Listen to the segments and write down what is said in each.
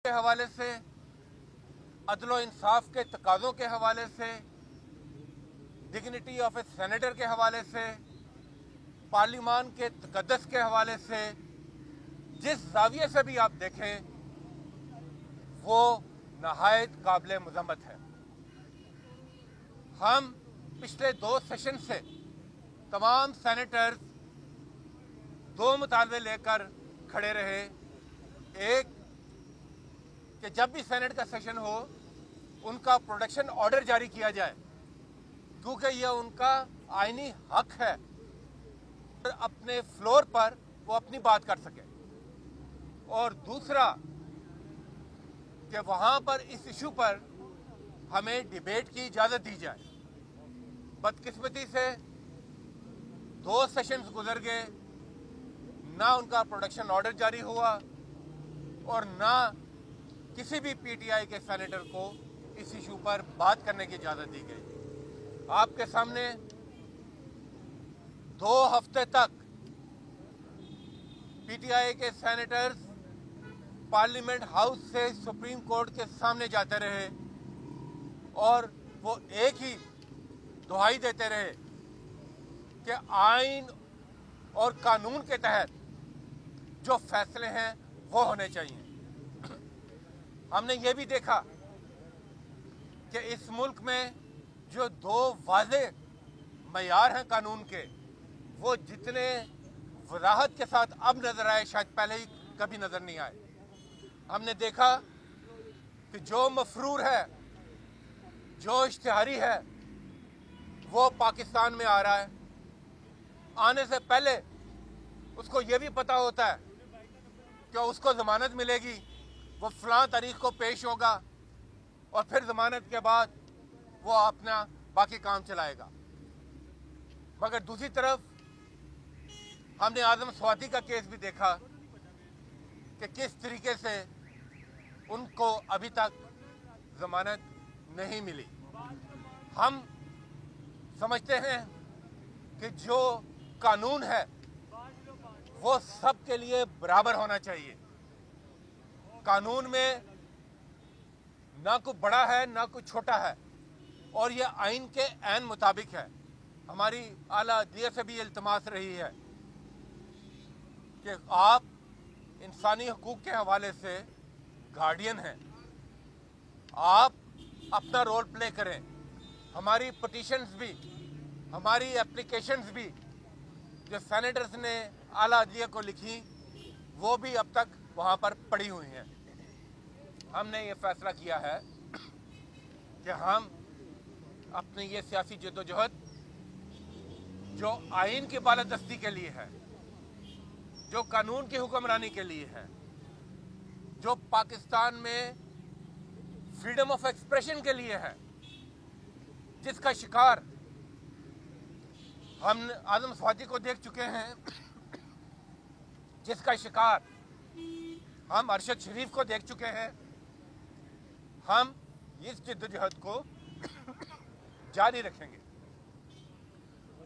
के हवाले से, अदलो इंसाफ के तकाज़ों के हवाले से, डिग्निटी ऑफ ए सेनेटर के हवाले से, पार्लिमान के तकद्दस के हवाले से, जिस जाविये से भी आप देखें वो नहायत काबिल मज़म्मत है। हम पिछले 2 सेशन से तमाम सेनेटर्स 2 मुतालबे लेकर खड़े रहे। एक कि जब भी सेनेट का सेशन हो उनका प्रोडक्शन ऑर्डर जारी किया जाए, क्योंकि यह उनका आईनी हक है अपने फ्लोर पर वो अपनी बात कर सके। और दूसरा कि वहाँ पर इस इशू पर हमें डिबेट की इजाज़त दी जाए। बदकिस्मती से 2 सेशंस गुजर गए, ना उनका प्रोडक्शन ऑर्डर जारी हुआ और ना किसी भी पीटीआई के सेनेटर को इस इशू पर बात करने की इजाज़त दी गई। आपके सामने 2 हफ्ते तक पीटीआई के सेनेटर्स पार्लियामेंट हाउस से सुप्रीम कोर्ट के सामने जाते रहे और वो एक ही दुहाई देते रहे कि आइन और कानून के तहत जो फैसले हैं वो होने चाहिए। हमने ये भी देखा कि इस मुल्क में जो 2 वाज़ेह मयार हैं कानून के, वो जितने वज़ाहत के साथ अब नज़र आए शायद पहले ही कभी नज़र नहीं आए। हमने देखा कि जो मफरूर है, जो इश्तिहारी है, वो पाकिस्तान में आ रहा है। आने से पहले उसको ये भी पता होता है कि उसको ज़मानत मिलेगी, वो फ़लाँ तारीख को पेश होगा और फिर ज़मानत के बाद वो अपना बाकी काम चलाएगा। मगर दूसरी तरफ हमने आज़म स्वाति का केस भी देखा कि किस तरीके से उनको अभी तक ज़मानत नहीं मिली। हम समझते हैं कि जो कानून है वो सब के लिए बराबर होना चाहिए। कानून में ना कोई बड़ा है ना कोई छोटा है और ये आइन के ऐन मुताबिक है। हमारी आला अदलिया से भी इल्तमास रही है कि आप इंसानी हकूक़ के हवाले से गार्डियन हैं, आप अपना रोल प्ले करें। हमारी पटिशन्स भी, हमारी एप्लीकेशंस भी जो सेनेटर्स ने आला अदलिया को लिखी वो भी अब तक वहाँ पर पड़ी हुई हैं। हमने ये फैसला किया है कि हम अपनी ये सियासी जद्दोजहद जो आइन की बालादस्ती के लिए है, जो कानून की हुक्मरानी के लिए है, जो पाकिस्तान में फ्रीडम ऑफ एक्सप्रेशन के लिए है, जिसका शिकार हम आज़म स्वाति को देख चुके हैं, जिसका शिकार हम अरशद शरीफ को देख चुके हैं, हम इस जद्दोजहद को जारी रखेंगे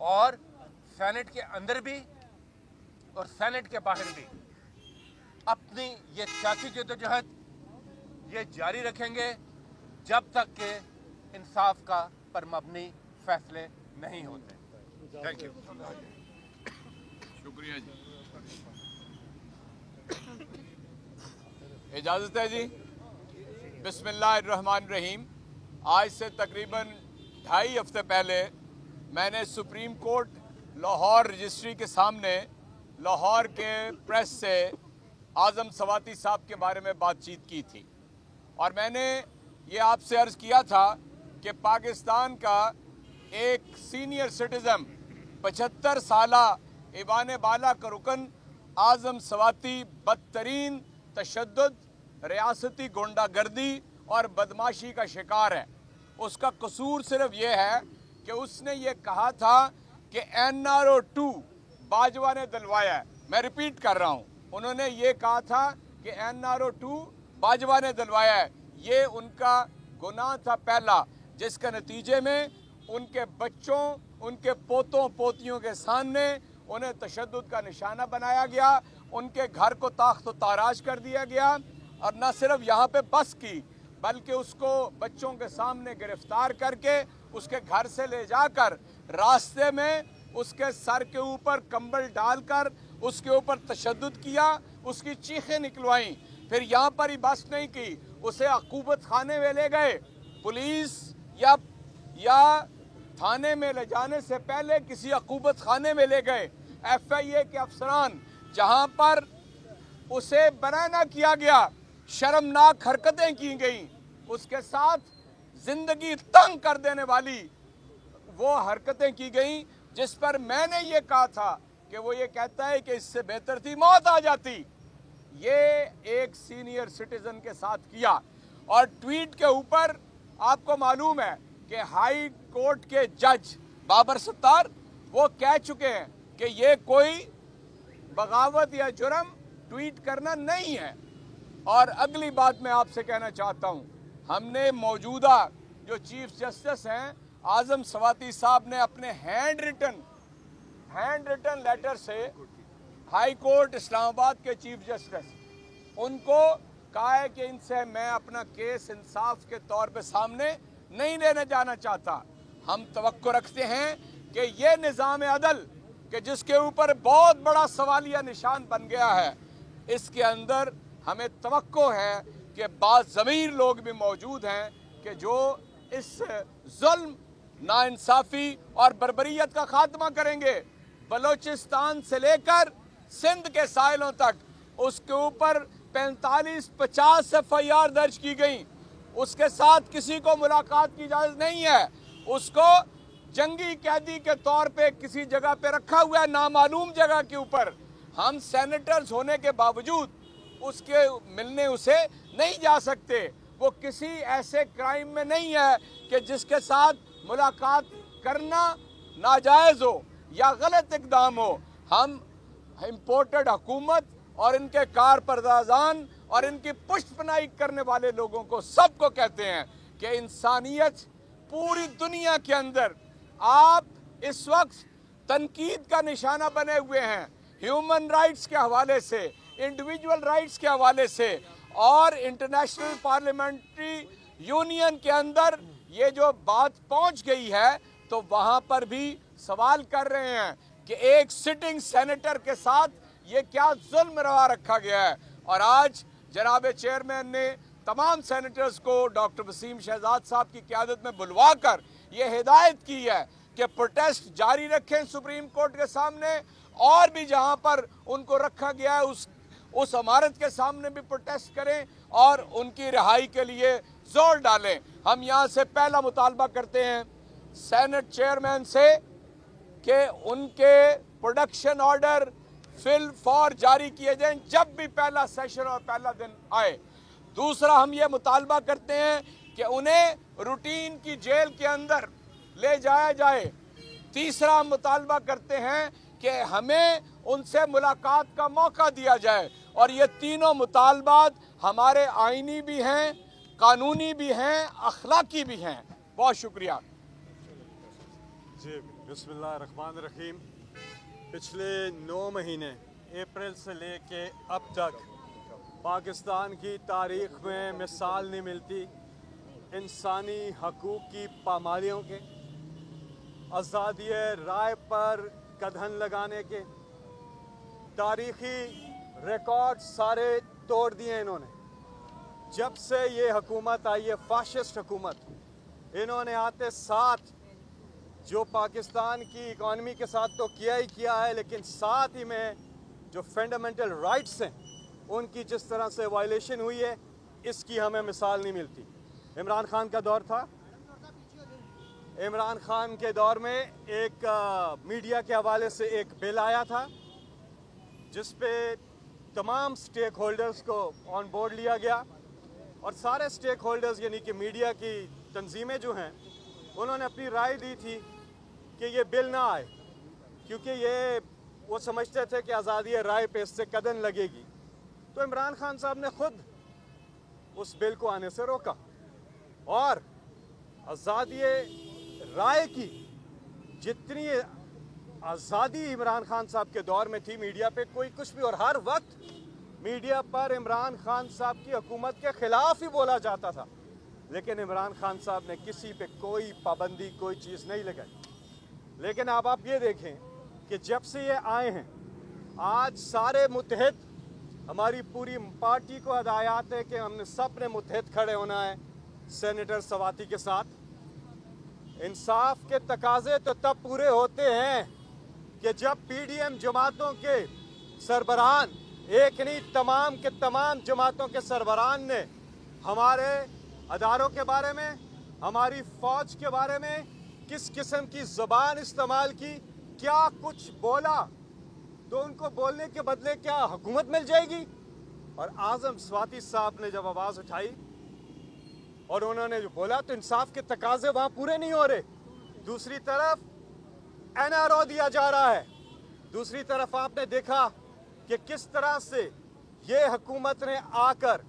और सेनेट के अंदर भी और सेनेट के बाहर भी अपनी ये सियासी जद्दोजहद ये जारी रखेंगे जब तक कि इंसाफ का पर मबनी फैसले नहीं होते। Thank you. शुक्रिया जी। इजाज़त है जी। बिस्मिल्लाहिर्रहमानिर्रहीम। आज से तकरीबन 2.5 हफ्ते पहले मैंने सुप्रीम कोर्ट लाहौर रजिस्ट्री के सामने लाहौर के प्रेस से आज़म स्वाति साहब के बारे में बातचीत की थी और मैंने ये आपसे अर्ज़ किया था कि पाकिस्तान का एक सीनियर सिटीज़न 75 साला ईवान बाला का रुकन आज़म स्वाति बदतरीन तशद्दुद, रियासती गुंडागर्दी और बदमाशी का शिकार है। उसका कसूर सिर्फ ये है कि उसने ये कहा था कि NRO 2 बाजवा ने दिलवाया है। मैं रिपीट कर रहा हूँ, उन्होंने ये कहा था कि NRO 2 बाजवा ने दिलवाया है। ये उनका गुनाह था पहला, जिसके नतीजे में उनके बच्चों, उनके पोतों पोतियों के सामने उन्हें तशद्दुद का निशाना बनाया गया, उनके घर को ताख्त ताराज कर दिया गया اور نہ صرف یہاں پہ بس کی بلکہ اس کو بچوں کے سامنے گرفتار کر کے اس کے گھر سے لے جا کر راستے میں اس کے سر کے اوپر کمبل ڈال کر اس کے اوپر تشدد کیا، اس کی چیخیں نکلوائیں. پھر یہاں پر ہی بس نہیں کی، اسے عقوبت خانے میں لے گئے. پولیس یا تھانے میں لے جانے سے پہلے کسی عقوبت خانے میں لے گئے. FIA کے افسران جہاں پر اسے بنانا کیا گیا، شرمناک حرکتیں کی گئیں، اس کے ساتھ زندگی تنگ کر دینے والی وہ حرکتیں کی گئیں جس پر میں نے یہ کہا تھا کہ وہ یہ کہتا ہے کہ اس سے بہتر تھی موت آ جاتی. یہ ایک سینئر سٹیزن کے ساتھ کیا. اور ٹویٹ کے اوپر آپ کو معلوم ہے کہ ہائی کورٹ کے جج بابر ستار وہ کہہ چکے ہیں کہ یہ کوئی بغاوت یا جرم ٹویٹ کرنا نہیں ہے. اور اگلی بات میں آپ سے کہنا چاہتا ہوں، ہم نے موجودہ جو چیف جسٹس ہیں اعظم سواتی صاحب نے اپنے ہینڈ ریٹن لیٹر سے ہائی کورٹ اسلام آباد کے چیف جسٹس ان کو کہا ہے کہ ان سے میں اپنا کیس انصاف کے طور پہ سامنے نہیں لینے جانا چاہتا. ہم توقع رکھتے ہیں کہ یہ نظام عدل کہ جس کے اوپر بہت بڑا سوالیہ نشان بن گیا ہے، اس کے اندر ہمیں توقع ہے کہ بعض ضمیر لوگ بھی موجود ہیں کہ جو اس ظلم، ناانصافی اور بربریت کا خاتمہ کریں گے. بلوچستان سے لے کر سندھ کے ساحلوں تک اس کے اوپر 45-50 FIR درج کی گئیں. اس کے ساتھ کسی کو ملاقات کی اجازت نہیں ہے. اس کو جنگی قیدی کے طور پہ کسی جگہ پہ رکھا ہوا ہے، نامعلوم جگہ کے اوپر. ہم سینیٹرز ہونے کے باوجود اس کے ملنے اسے نہیں جا سکتے. وہ کسی ایسے کرائم میں نہیں ہے کہ جس کے ساتھ ملاقات کرنا ناجائز ہو یا غلط اقدام ہو. ہم امپورٹڈ حکومت اور ان کے کارپردازان اور ان کی پشت پناہی کرنے والے لوگوں کو سب کو کہتے ہیں کہ انسانیت پوری دنیا کے اندر آپ اس وقت تنقید کا نشانہ بنے ہوئے ہیں، ہیومن رائٹس کے حوالے سے، انڈیویجول رائٹس کے حوالے سے، اور انٹرنیشنل پارلیمنٹری یونین کے اندر یہ جو بات پہنچ گئی ہے تو وہاں پر بھی سوال کر رہے ہیں کہ ایک سٹنگ سینیٹر کے ساتھ یہ کیا ظلم روا رکھا گیا ہے. اور آج جناب چیئرمین نے تمام سینیٹرز کو ڈاکٹر وسیم شہزاد صاحب کی قیادت میں بلوا کر یہ ہدایت کی ہے کہ پروٹیسٹ جاری رکھیں سپریم کورٹ کے سامنے، اور بھی جہاں پر ان کو رکھا گیا ہے اس عمارت کے سامنے بھی پروٹیسٹ کریں اور ان کی رہائی کے لیے زور ڈالیں. ہم یہاں سے پہلا مطالبہ کرتے ہیں سینٹ چیئرمین سے کہ ان کے پروڈکشن آرڈر فل فور جاری کیے جائیں جب بھی پہلا سیشن اور پہلا دن آئے. دوسرا ہم یہ مطالبہ کرتے ہیں کہ انہیں روٹین کی جیل کے اندر لے جایا جائے. تیسرا ہم مطالبہ کرتے ہیں کہ ہمیں ان سے ملاقات کا موقع دیا جائے. اور یہ تینوں مطالبات ہمارے آئینی بھی ہیں، قانونی بھی ہیں، اخلاقی بھی ہیں. بہت شکریہ. جی بسم اللہ الرحمن الرحیم. پچھلے 9 مہینے اپریل سے لے کے اب تک پاکستان کی تاریخ میں مثال نہیں ملتی انسانی حقوق کی پامالیوں کے، آزادی رائے پر قدغن لگانے کے. تاریخی ریکارڈ سارے توڑ دیے انہوں نے. جب سے یہ حکومت آئی ہے فاشسٹ حکومت، انہوں نے آتے ساتھ جو پاکستان کی اکانومی کے ساتھ تو کیا ہی کیا ہے، لیکن ساتھ ہی میں جو فنڈامنٹل رائٹس ہیں ان کی جس طرح سے وائلیشن ہوئی ہے اس کی ہمیں مثال نہیں ملتی. عمران خان کا دور تھا، عمران خان کے دور میں ایک میڈیا کے حوالے سے ایک بل آیا تھا جس پہ تمام سٹیک ہولڈرز کو آن بورڈ لیا گیا، اور سارے سٹیک ہولڈرز یعنی کہ میڈیا کی تنظیمیں جو ہیں انہوں نے اپنی رائے دی تھی کہ یہ بل نہ آئے، کیونکہ یہ وہ سمجھتے تھے کہ آزادی رائے پہ اس سے قدغن لگے گی. تو عمران خان صاحب نے خود اس بل کو آنے سے روکا، اور آزادی رائے کی جتنی آزادی عمران خان صاحب کے دور میں تھی میڈیا پہ کوئی کچھ بھی، اور ہر وقت मीडिया पर इमरान खान साहब की हुकूमत के खिलाफ ही बोला जाता था, लेकिन इमरान खान साहब ने किसी पे कोई पाबंदी, कोई चीज़ नहीं लगाई। लेकिन अब आप ये देखें कि जब से ये आए हैं, आज सारे मुत्तहिद, हमारी पूरी पार्टी को हदायत है कि हमने सब ने मुत्तहिद खड़े होना है सेनेटर सवाती के साथ। इंसाफ के तकाजे तो तब पूरे होते हैं कि जब पीडीएम जमातों के सरबराहान, एक नहीं तमाम के तमाम जमातों के सरबराहान ने हमारे अदारों के बारे में, हमारी फौज के बारे में किस किस्म की ज़बान इस्तेमाल की, क्या कुछ बोला, तो उनको बोलने के बदले क्या हुकूमत मिल जाएगी। और आज़म स्वाति साहब ने जब आवाज़ उठाई और उन्होंने जो बोला, तो इंसाफ के तकाजे वहाँ पूरे नहीं हो रहे। दूसरी तरफ एनआरओ दिया जा रहा है, दूसरी तरफ आपने देखा कि किस तरह से ये हुकूमत ने आकर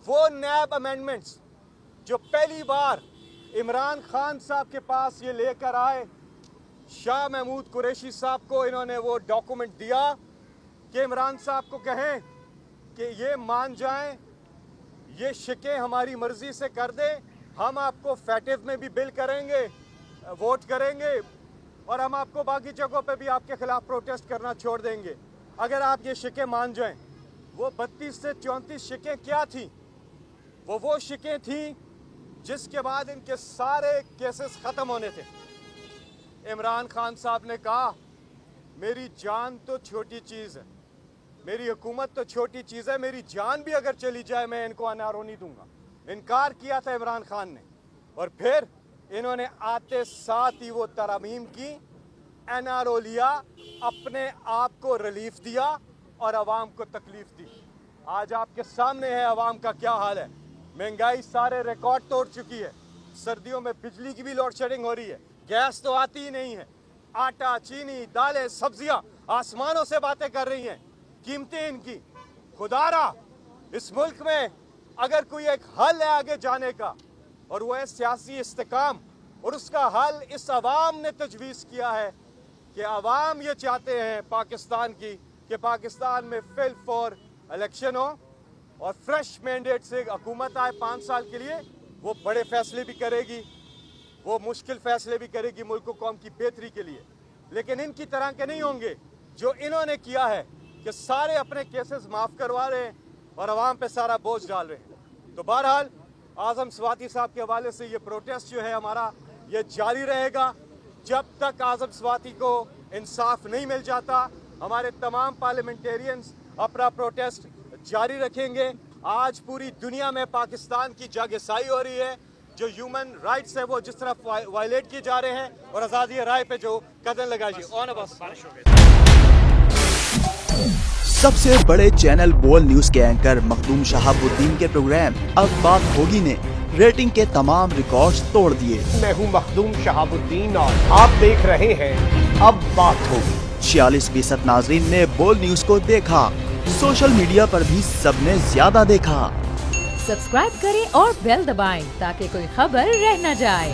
वो नैब अमेंडमेंट्स जो पहली बार इमरान खान साहब के पास ये लेकर आए, शाह महमूद कुरैशी साहब को इन्होंने वो डॉक्यूमेंट दिया कि इमरान साहब को कहें कि ये मान जाएं, ये शिकें हमारी मर्जी से कर दें, हम आपको फैटिव में भी बिल करेंगे, वोट करेंगे, और हम आपको बाकी जगहों पे भी आपके खिलाफ प्रोटेस्ट करना छोड़ देंगे अगर आप ये शिकें मान जाएं। वो 32 से 34 शिकें क्या थी? वो शिकें थी जिसके बाद इनके सारे केसेस ख़त्म होने थे। इमरान खान साहब ने कहा, मेरी जान तो छोटी चीज़ है, मेरी हुकूमत तो छोटी चीज़ है, मेरी जान भी अगर चली जाए मैं इनको एनआरओ नहीं दूंगा। इनकार किया था इमरान खान ने, और फिर इन्होंने आते साथ ही वो तरमीम की, एनआरओ लिया, अपने आप को रिलीफ दिया और आवाम को तकलीफ दी। आज आपके सामने है आवाम का क्या हाल है। महंगाई सारे रिकॉर्ड तोड़ चुकी है, सर्दियों में बिजली की भी लोड शेडिंग हो रही है, गैस तो आती ही नहीं है, आटा, चीनी, दालें, सब्जियां आसमानों से बातें कर रही हैं, कीमतें इनकी। खुदारा इस मुल्क में अगर कोई एक हल है आगे जाने का, और वो है सियासी इस्तेकाम, और उसका हल इस अवाम ने तजवीज़ किया है कि अवाम ये चाहते हैं पाकिस्तान की कि पाकिस्तान में फिल फॉर इलेक्शन हो और फ्रेश मैंडेट से हुकूमत आए 5 साल के लिए। वो बड़े फैसले भी करेगी, वो मुश्किल फैसले भी करेगी मुल्क कौम की बेहतरी के लिए, लेकिन इनकी तरह के नहीं होंगे जो इन्होंने किया है कि सारे अपने केसेस माफ़ करवा रहे हैं और अवाम पे सारा बोझ डाल रहे हैं। तो बहरहाल आज़म स्वाति साहब के हवाले से ये प्रोटेस्ट जो है हमारा, ये जारी रहेगा जब तक आज़म स्वाति को इंसाफ नहीं मिल जाता। हमारे तमाम पार्लियामेंटेरियंस अपना प्रोटेस्ट जारी रखेंगे। आज पूरी दुनिया में पाकिस्तान की जागसाई हो रही है, जो ह्यूमन राइट्स है वो जिस तरह वायलेट किए जा रहे हैं, और आज़ादी राय पे जो कदम लगाई। सबसे बड़े चैनल बोल न्यूज के एंकर मखदूम शहाबुद्दीन के प्रोग्राम अब बात होगी ने रेटिंग के तमाम रिकॉर्ड्स तोड़ दिए। मैं हूं मखदूम शहाबुद्दीन और आप देख रहे हैं अब बात होगी। 46% नाजरीन ने बोल न्यूज को देखा, सोशल मीडिया पर भी सबने ज्यादा देखा। सब्सक्राइब करें और बेल दबाएं ताकि कोई खबर रह न जाए।